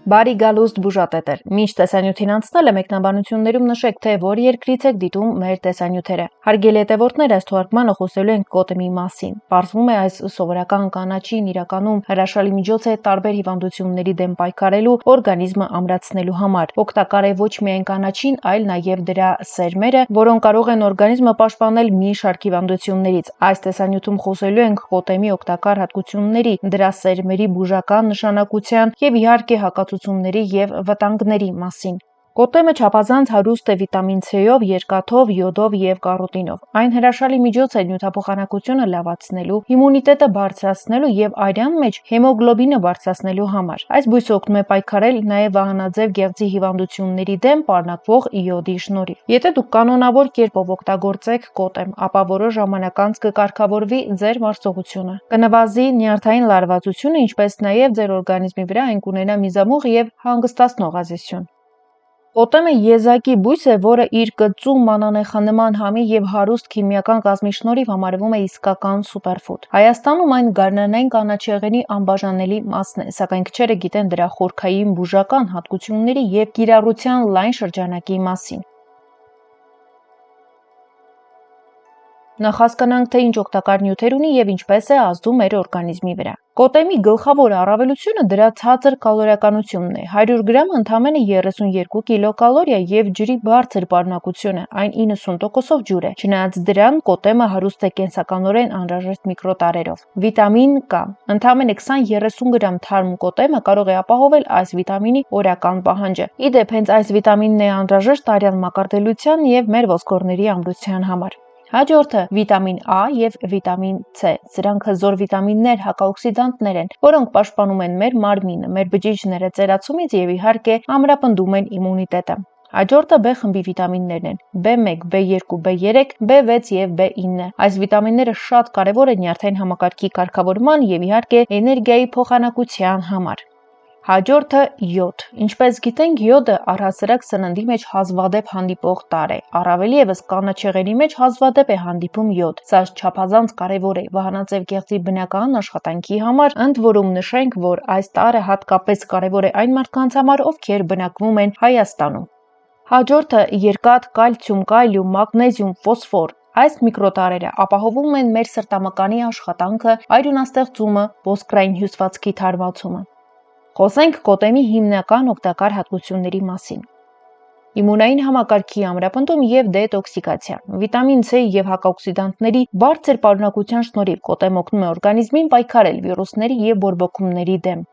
Բարի գալուստ բուժատետեր, մինչ տեսանյութին անցնելը մեկնաբանություններում նշեք, թե որ երկրից եք դիտում մեր տեսանյութերը։ Հարգելի հետևորդներ, այս թողարկմանը խոսելու ենք կոտեմի մասին։ Պարզվում է, այս սովորական կանաչին իրականում հրաշալի միջոց է տարբեր հիվանդությունների դեմ պայքարելու, օրգանիզմը ամրացնելու համար։ Օգտակար է ոչ միայն կանաչին, այլ նաև դրա սերմերը, որոնք կարող են օրգանիզմը պաշտպանել մի շարք հիվանդություններից։ Այս տեսանյութում խոսելու ենք կոտեմի օգտակար հատկությունների, դրա սերմերի բուժական նշանակության եւ իհարկե հակացությունների եւ վտանգների մասին։ Կոտեմը չափազանց հարուստ է վիտամին C-ով, երկաթով, յոդով եւ կարոտինով։ Այն հրաշալի միջոց է նյութափոխանակությունը լավացնելու, իմունիտետը բարձրացնելու եւ արյան մեջ հեմոգլոբինը բարձրացնելու համար։ Այս բույսը օգնում է պայքարել նաեւ վահանաձև գեղձի հիվանդությունների դեմ պարունակվող յոդի շնորհիվ։ Եթե դուք կանոնավոր կերպով օգտագործեք կոտեմ, ապա որոշ ժամանակ անց կկարգավորվի ձեր մարսողությունը, կնվազի նյարդային լարվածությունը, ինչպես նաեւ ձեր օրգանիզմի վրա այն կունենա միզամուղ եւ հանգստացնող ազդեցություն։ Կոտեմը եզակի բույս է, որը իր կծու մանանեխանման համի եւ հարուստ քիմիական կազմի շնորհիվ համարվում է իսկական սուպերֆուդ։ Հայաստանում այն գարնանային կանաչեղենի անբաժանելի մասն է, սակայն քչերը գիտեն դրա խորքային բուժական հատկությունների եւ կիրառության լայն շրջանակի մասին։ Նախ հասկանանք, թե ինչ օգտակար նյութեր ունի եւ ինչպես է ազդում մեր օրգանիզմի վրա։ Կոտեմի գլխավոր առավելությունը դրա ցածր կալորիականությունն է։ 100 գրամը ընդամենը 32 կիլոկալորիա եւ ջրի բարձր պարունակությունը, այն 90%-ով ջուր է։ Չնայած դրան, կոտեմը հարուստ է կենսականորեն անհրաժեշտ միկրոտարերով։ Վիտամին K։ Ընդամենը 20-30 գրամ թարմ կոտեմը կարող է ապահովել այս վիտամինի օրական պահանջը։ Ի դեպ, հենց այս վիտամինն է անհրաժեշտ արյան մակարդելության եւ մեր ոսկորների ամրության համար։ Հաջորդը վիտամին A եւ վիտամին C։ Սրանք հզոր վիտամիններ, հակաօքսիդանտներ են, որոնք պաշտպանում են մեր մարմինը, մեր բջիջները ծերացումից եւ իհարկե ամրապնդում են իմունիտետը։ Հաջորդը B խմբի վիտամիններն են՝ B1, B2, B3, B6 եւ B9։ Այս վիտամինները շատ կարեւոր են նյարդային համակարգի կարգավորման եւ իհարկե էներգիայի փոխանակության համար։ Հաջորդը յոդ։ Ինչպես գիտենք, յոդը առհասարակ սննդի մեջ հազվադեպ հանդիպող տարր է։ Առավել եւս կանաչեղենի մեջ հազվադեպ է հանդիպում յոդ։ Սա չափազանց կարեւոր է վահանաձև գեղձի բնական աշխատանքի համար, ընդ որում նշենք, որ այս տարրը հատկապես կարեւոր է այն մարդկանց համար, ովքեր բնակվում են Հայաստանում։ Հաջորդը երկաթ, կալցիում, կալիում, մագնեզիում, ֆոսֆոր։ Այս միկրոտարերը ապահովում են մեր սրտամկանի աշխատանքը, արյունաստեղծումը, ոսկրային հյուսվածքի թարմացումը։ Խոսենք կոտեմի հիմնական օգտակար հատկությունների մասին։ Իմունային համակարգի ամրապնդում եւ դետոքսիկացիա։ Վիտամին C եւ հակաօքսիդանտների բարձր պարունակության շնորհիվ կոտեմը օգնում է օրգանիզմին պայքարել վիրուսների եւ բորբոքումների դեմ։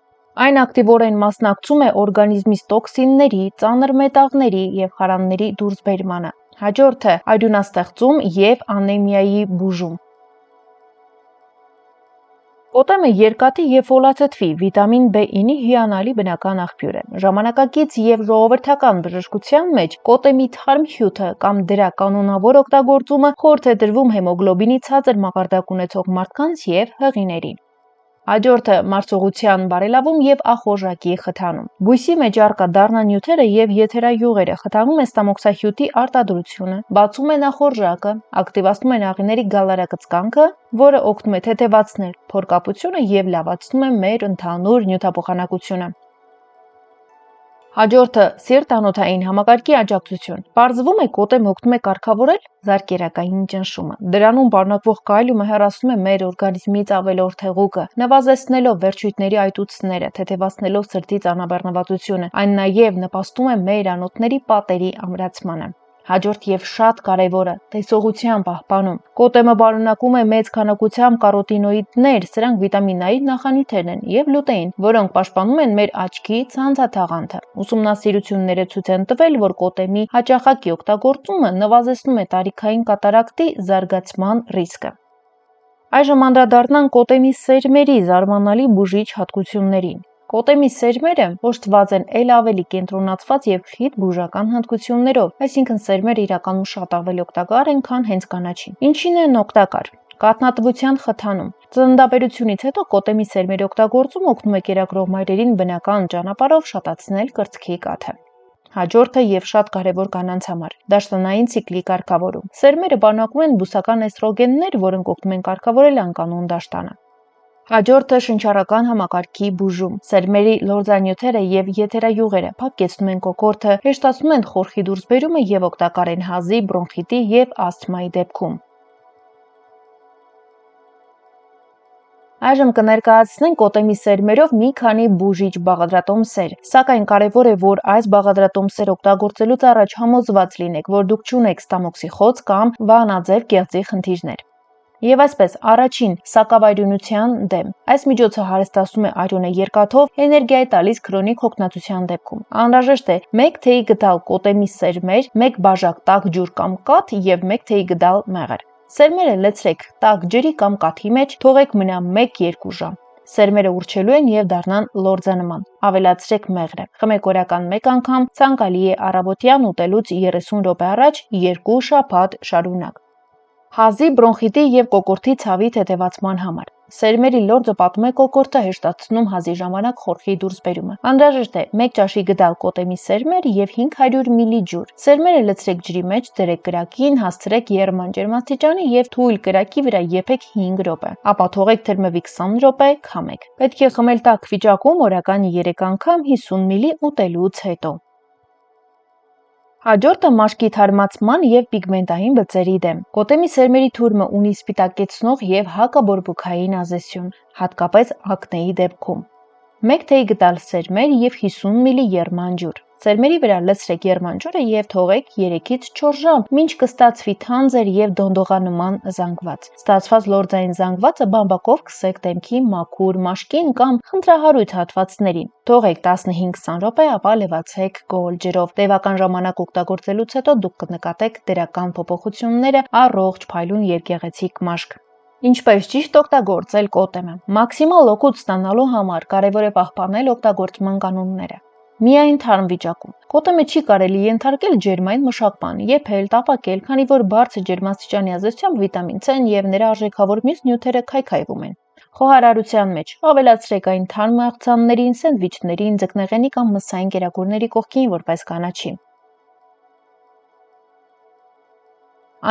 Այն ակտիվորեն մասնակցում է օրգանիզմից տոքսինների, ծանր մետաղների եւ խարանների դուրսբերմանը։ Հաջորդը արյունաստեղծում եւ անեմիայի բուժում։ Կոտեմը երկաթի եւ ֆոլաթթվի, վիտամին B9-ի հիանալի բնական աղբյուր է։ Ժամանակակից եւ ժողովրդական բժշկության մեջ կոտեմի թարմ հյութը կամ դրա կանոնավոր օգտագործումը խորհուրդ է տրվում հեմոգլոբինի ցածր մակարդակ ունեցող մարդկանց եւ հղիներին։ Հաջորդը մարսողության բարելավում եւ ախորժակի խթանում։ Բույսի մեջ առկա դառնանյութերը եւ եթերայուղերը խթանում են ստամոքսահյութի արտադրությունը, բացում են ախորժակը, ակտիվացնում են աղիների գալարակծկանքը, որը օգնում է թեթևացնել փորկապությունը եւ լավացնում է մեր ընդհանուր նյութափոխանակությունը։ Հաջորդը սիրտ-անոթային համակարգի աջակցություն։ Պարզվում է, կոտեմը օգնում է կարգավորել զարկերակային ճնշումը։ Դրանում պարունակվող կալիումը հեռացնում է մեր օրգանիզմից ավելորդ հեղուկը, նվազեցնելով վերջույթների այտուցները, թեթևացնելով սրտի ծանրաբեռնվածությունը։ Այն նաև նպաստում է մեր անոթների պատերի ամրացմանը։ Հաջորդ եւ շատ կարեւորը՝ տեսողության պահպանում։ Կոտեմը պարունակում է մեծ քանակությամբ կարոտինոիդներ, սրանք վիտամին A-ի նախանյութերն են եւ լյուտեին, որոնք պաշտպանում են մեր աչքի ցանցաթաղանթը։ Ուսումնասիրությունները ցույց են տվել, որ կոտեմի հաճախակի օգտագործումը նվազեցնում է տարիքային կատարակտի զարգացման ռիսկը։ Այժմ անդրադառնանք կոտեմի սերմերի զարմանալի բուժիչ հատկություններին։ Կոտեմի սերմերը օժտված են ել ավելի կենտրոնացված եւ խիտ բուժական հատկություններով, այսինքն սերմերը իրականում շատ ավելի օգտակար են, քան հենց կանաչին։ Ինչին են օգտակար։ Կաթնատվության խթանում։ Ծննդաբերությունից հետո կոտեմի սերմերի օգտագործումը օգնում է կերակրող մայրերին բնական ճանապարհով շատացնել կրծքի կաթը։ Հաջորդը եւ շատ կարեւոր կանանց համար՝ դաշտանային ցիկլի կարգավորում։ Սերմերը պարունակում են բուսական էստրոգեններ, որոնք օգնում են կարգավորել անկանոն դաշտանը։ Հաջորդը շնչառական համակարգի բուժում։ Սերմերի լորձանյութերը եւ եթերայուղերը փակեցնում են կոկորդը, հեշտացնում են խորխի դուրսբերումը եւ օգտակար են հազի, բրոնխիտի եւ ասթմայի դեպքում։ Այժմ կներկայացնենք կոտեմի սերմերով մի քանի բուժիչ բաղադրատոմսեր, սակայն կարևոր է, որ այս բաղադրատոմսեր օգտագործելուց առաջ համոզված լինեք, որ դուք չունեք ստամոքսի կամ վահանաձև գեղձի խնդիրներ։ Եվ այսպես, առաջին սակավարյունության դեմ։ Այս միջոցը հարստացնում է արյունը երկաթով, էներգիա է տալիս քրոնիկ հոգնածության դեպքում։ Անհրաժեշտ է 1 թեյ գդալ կոտեմի սերմեր, 1 բաժակ տաք ջուր կամ կաթ եւ 1 թեյ գդալ մեղր։ Սերմերը լցրեք տաք ջրի կամ կաթի մեջ, թողեք մնա 1-2 ժամ։ Սերմերը ուռչելու են եւ դառնան լորձանման։ Ավելացրեք մեղրը։ Խմեք օրական 1 անգամ, ցանկալի է առավոտյան ուտելուց 30 րոպե առաջ 2 շաբաթ շարունակ։ Հազի, բրոնխիտի եւ կոկորդի ցավի թեթևացման համար։ Սերմերի լորձը պատում է կոկորդը, հեշտացնում հազի ժամանակ խորխի դուրսբերումը։ Անհրաժեշտ է 1 ճաշի գդալ կոտեմի սերմեր եւ 500 մլ ջուր։ Սերմերը լցրեք ջրի մեջ, դրեք կրակին, հասցրեք եռման ջերմաստիճանի եւ թույլ կրակի վրա եփեք 5 րոպե։ Ապա թողեք թրմվի 20 րոպե, քամեք։ Պետք է խմել տաք վիճակում օրական 3 անգամ 50 մլ ուտելուց հետո։ Հաջորդը մաշկի թարմացման եւ պիգմենտային բծերի դեմ։ Կոտեմի սերմերի թուրմը ունի սպիտակեցնող եւ հակաբորբոքային ազդեցություն, հատկապես ակնեի դեպքում։ 1 թեյ գդալ սերմեր եւ 50 մլ եռման ջուր։ Սերմերի վրա լցրեք եռման ջուրը եւ թողեք 3-ից 4 ժամ, մինչ կստացվի թանձր եւ դոնդողանման զանգված։ Ստացված լորձային զանգվածը բամբակով քսեք դեմքի մաքուր մաշկին կամ խնդրահարույց հատվածներին։ Թողեք 15-20 րոպե, ապա լվացեք գոհլ ջրով։ Տևական ժամանակ օգտագործելուց հետո դուք կնկատեք դրական փոփոխությունները, առողջ, փայլուն եւ գեղեցիկ մաշկ։ Ինչպես ճիշտ օգտագործել կոտեմը։ Մաքսիմալ օգուտ ստանալու համար կարևոր է պահպանել օգտագործման կանոնները։ Միայն թարմ վիճակում։ Կոտեմը չի կարելի ենթարկել ջերմային մշակման, եփել, տապակել, քանի որ բարձր ջերմաստիճանի ազդեցությամբ վիտամին C-ն եւ նրա արժեքավոր մյուս նյութերը քայքայվում են։ Խոհարարության մեջ ավելացրեք այն թարմ աղցաններին, սենդվիչներին, ձկնեղենի կամ մսային կերակուրների կողքին որպես կանաչի։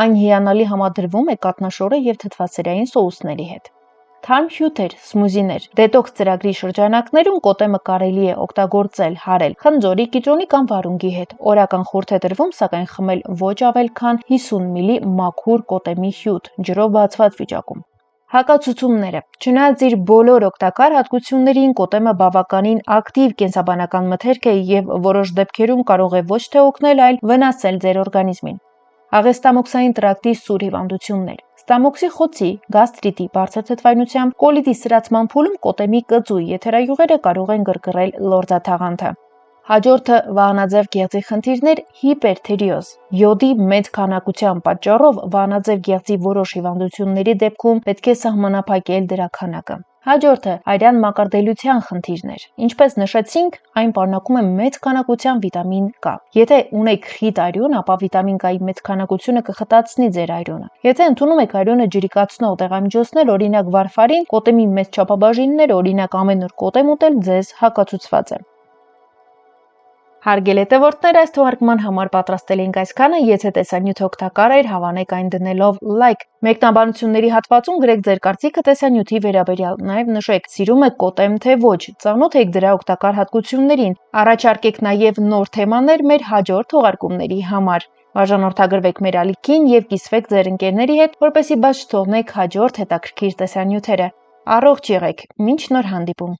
Այն հիանալի համադրվում է կաթնաշորը եւ թթվասերային սոուսների հետ։ Թարմ հյութեր, սմուզիներ։ Դետոքս ծրագրի շրջանակներում կոտեմը կարելի է օգտագործել հարել խնձորի, կիտրոնի կամ վարունգի հետ։ Օրական խորհուրդ է տրվում, սակայն խմել ոչ ավել քան 50 մլ մաքուր կոտեմի հյութ, ջրով բացված վիճակում։ Հակացուցումները։ Չնայած իր բոլոր օգտակար հատկություններին, կոտեմը բավականին ակտիվ կենսաբանական մթերք է եւ որոշ դեպքերում կարող է ոչ թե օգնել, այլ վնասել ձեր օրգանիզմին։ Աղեստամոքսային տրակտի սուր հիվանդություններ։ Ստամոքսի խոցի, գաստրիտի, բարձր թթվայնությամբ, կոլիտի սրացման փուլում կոտեմի կծու եթերայուղերը կարող են գրգռել լորձաթաղանթը։ Հաջորդը վահանաձև գեղձի խնդիրներ, հիպերթիրոզ։ Յոդի մեծ քանակության պատճառով վահանաձև գեղձի որոշ հիվանդությունների դեպքում պետք է սահմանափակել դրա քանակը։ Հաջորդը արյան մակարդելության խնդիրներ։ Ինչպես նշեցինք, այն պարունակում է մեծ քանակության վիտամին K։ Եթե ունեք խիտ արյուն, ապա վիտամին K-ի մեծ քանակությունը կխտացնի ձեր արյունը։ Եթե ընդունում եք արյունը ջրիկացնող դեղամիջոցներ, օրինակ վարֆարին, կոտեմի մեծ չափաբաժիններ, օրինակ ամեն օր կոտեմ ուտել ձեզ հակացուցված է։ Հարգելի հետևորդներ, այս թողարկման համար պատրաստել ենք այսքանը, եթե տեսանյութը օգտակար էր, հավանեք այն դնելով լայք։ Մեկնաբանությունների հատվածում գրեք ձեր կարծիքը տեսանյութի վերաբերյալ, նաև նշեք, սիրում եք կոտեմ թե ոչ, ծանոթ եք դրա օգտակար հատկություններին, առաջարկեք նաև նոր թեմաներ մեր հաջորդ թողարկումների համար։ Բաժանորդագրվեք մեր ալիքին եւ կիսվեք ձեր ընկերների հետ, որպեսզի բաց չթողնեք հաջորդ հետաքրքիր տեսանյութերը։ Առողջ եղեք, մինչ նոր հանդիպում։